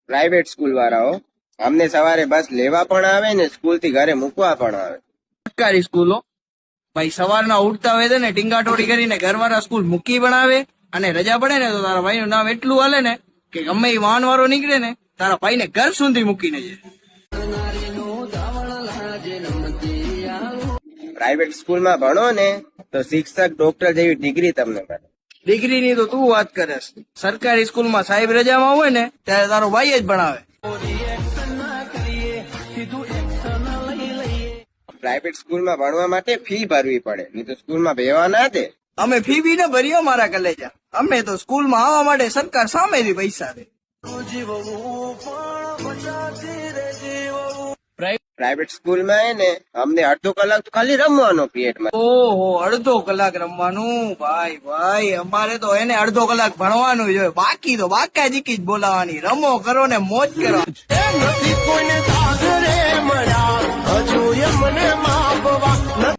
Private school વાળાઓ અમને સવારે બસ લેવા પણ આવે ને સ્કૂલ થી ઘરે મૂકવા પણ આવે. સરકારી સ્કૂલો ભાઈ સવારના ઉઠતા હોય છે ને ટીંગાટોળી કરીને ઘરવાળા સ્કૂલ મૂકી પણ આવે અને રજા પડે ને તો તારા ભાઈ નું નામ એટલું હાલે ને કે ગમે એ વાહન વાળો નીકળે ને તારા ભાઈ ને ઘર સુધી મૂકીને જાય. પ્રાઇવેટ સ્કૂલમાં ભણો ને તો શિક્ષક ડોક્ટર જેવી ડિગ્રી તમને મળે. ડિગ્રી ની તો તું વાત કરે. સરકારી સ્કૂલમાં સાહેબ રજામાં હોય ને ત્યારે તારો ભાઈ જ ભણાવે. પ્રાઇવેટ સ્કૂલમાં ભણવા માટે ફી ભરવી પડે, નહીં તો સ્કૂલમાં બેવા ના દે. અમે ફી બી ને ભર્યો મારા કલેજા. અમે તો સ્કૂલમાં આવવા માટે સરકાર સામેથી પૈસા દે. પ્રાઇવેટ સ્કૂલમાં હે ને અમને અડધો કલાક તો ખાલી રમવાનો પીરિયડમાં. ઓહો, અડધો કલાક રમવાનું? ભાઈ ભાઈ અમારે તો એને અડધો કલાક ભણવાનું જ હોય, બાકી તો બાકા જીકી જ બોલાવાની. રમો કરો ને મોજ કરો.